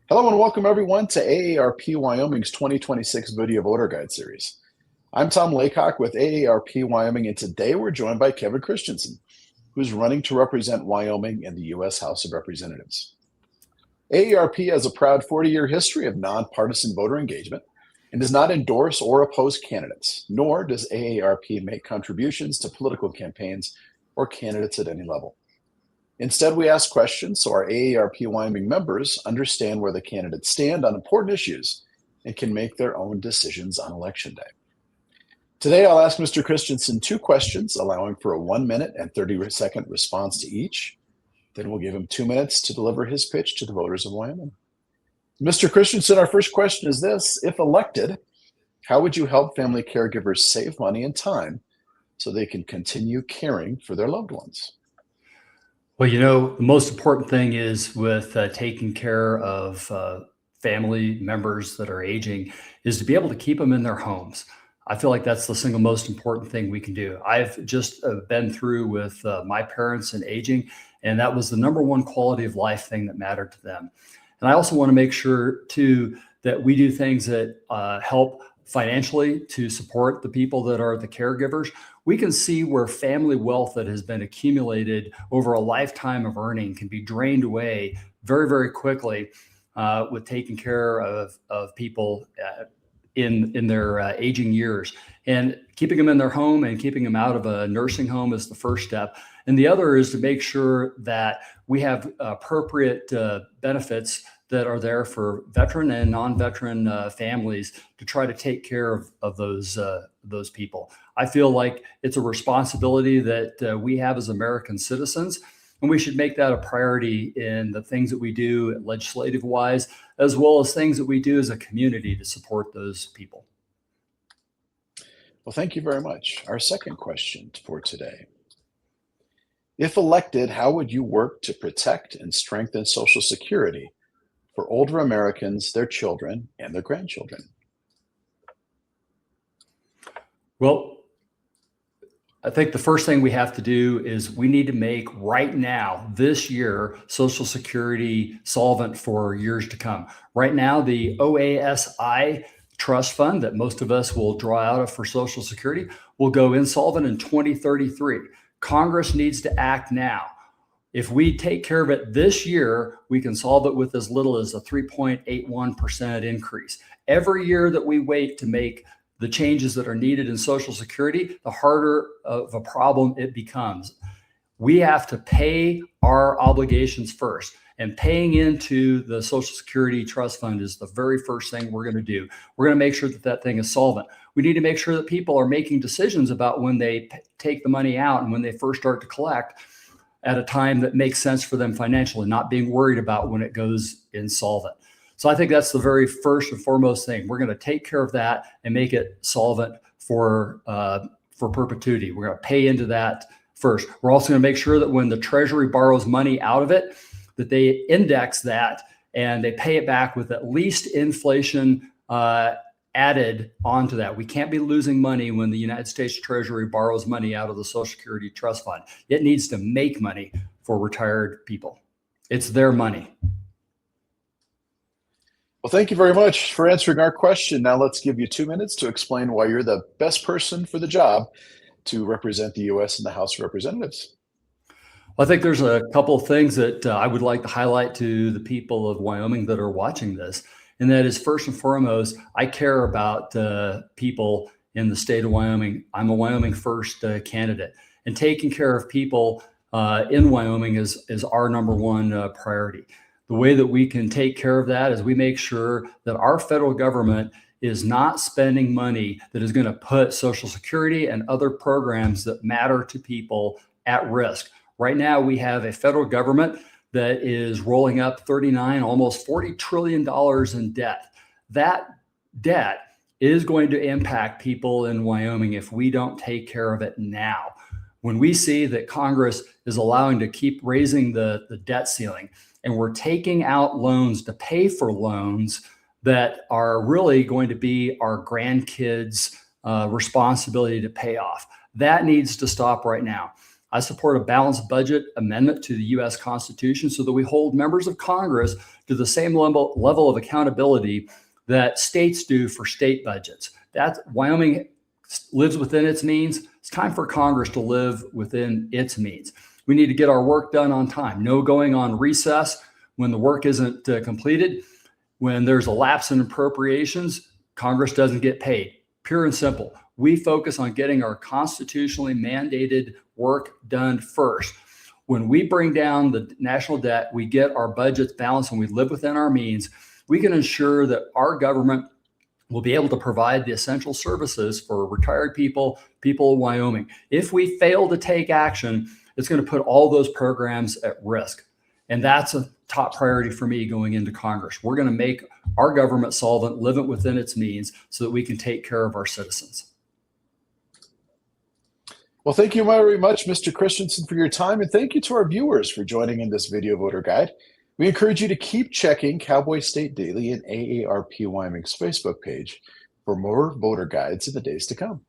Hello and welcome everyone to AARP Wyoming's 2026 Video Voter Guide series. I'm Tom Laycock with AARP Wyoming, and today we're joined by Kevin Christensen, who's running to represent Wyoming in the U.S. House of Representatives. AARP has a proud 40-year history of nonpartisan voter engagement and does not endorse or oppose candidates, nor does AARP make contributions to political campaigns or candidates at any level. Instead, we ask questions so our AARP Wyoming members understand where the candidates stand on important issues and can make their own decisions on Election Day. Today, I'll ask Mr. Christensen two questions, allowing for a 1 minute and 30-second response to each. Then we'll give him 2 minutes to deliver his pitch to the voters of Wyoming. Mr. Christensen, our first question is this: if elected, how would you help family caregivers save money and time so they can continue caring for their loved ones? Well, the most important thing is with taking care of family members that are aging is to be able to keep them in their homes. I feel like that's the single most important thing we can do. I've just been through with my parents and aging, and that was the number one quality of life thing that mattered to them. And I also want to make sure, too, that we do things that help financially to support the people that are the caregivers. We can see where family wealth that has been accumulated over a lifetime of earning can be drained away very, very quickly with taking care of people in their aging years. And keeping them in their home and keeping them out of a nursing home is the first step. And the other is to make sure that we have appropriate benefits that are there for veteran and non-veteran families to try to take care of those people. I feel like it's a responsibility that we have as American citizens, and we should make that a priority in the things that we do legislative-wise, as well as things that we do as a community to support those people. Well, thank you very much. Our second question for today: if elected, how would you work to protect and strengthen Social Security for older Americans, their children, and their grandchildren? Well, I think the first thing we have to do is we need to make right now, this year, Social Security solvent for years to come. Right now, the OASI trust fund that most of us will draw out of for Social Security will go insolvent in 2033. Congress needs to act now. If we take care of it this year, we can solve it with as little as a 3.81% increase. Every year that we wait to make the changes that are needed in Social Security, the harder of a problem it becomes. We have to pay our obligations first, and paying into the Social Security Trust Fund is the very first thing we're going to do. We're going to make sure that that thing is solvent. We need to make sure that people are making decisions about when they take the money out and when they first start to collect at a time that makes sense for them financially, not being worried about when it goes insolvent. So I think that's the very first and foremost thing. We're going to take care of that and make it solvent for perpetuity. We're going to pay into that first. We're also going to make sure that when the Treasury borrows money out of it, that they index that and they pay it back with at least inflation added onto that. We can't be losing money when the United States Treasury borrows money out of the Social Security Trust Fund. It needs to make money for retired people. It's their money. Well, thank you very much for answering our question. Now let's give you 2 minutes to explain why you're the best person for the job to represent the U.S. in the House of Representatives. Well, I think there's a couple of things that I would like to highlight to the people of Wyoming that are watching this. And that is, first and foremost, I care about people in the state of Wyoming. I'm a Wyoming First candidate, and taking care of people in Wyoming is our number one priority. The way that we can take care of that is we make sure that our federal government is not spending money that is going to put Social Security and other programs that matter to people at risk. Right now, we have a federal government that is rolling up 39, almost $40 trillion in debt. That debt is going to impact people in Wyoming if we don't take care of it now. When we see that Congress is allowing to keep raising the debt ceiling, and we're taking out loans to pay for loans that are really going to be our grandkids' responsibility to pay off, that needs to stop right now. I support a balanced budget amendment to the U.S. Constitution so that we hold members of Congress to the same level of accountability that states do for state budgets. Wyoming lives within its means. It's time for Congress to live within its means. We need to get our work done on time. No going on recess when the work isn't completed. When there's a lapse in appropriations, Congress doesn't get paid. Pure and simple. We focus on getting our constitutionally mandated work done first. When we bring down the national debt, we get our budgets balanced and we live within our means, we can ensure that our government will be able to provide the essential services for retired people in Wyoming. If we fail to take action, it's going to put all those programs at risk. And that's a top priority for me going into Congress. We're going to make our government solvent, live it within its means so that we can take care of our citizens. Well, thank you very much, Mr. Christensen, for your time. And thank you to our viewers for joining in this video voter guide. We encourage you to keep checking Cowboy State Daily and AARP Wyoming's Facebook page for more voter guides in the days to come.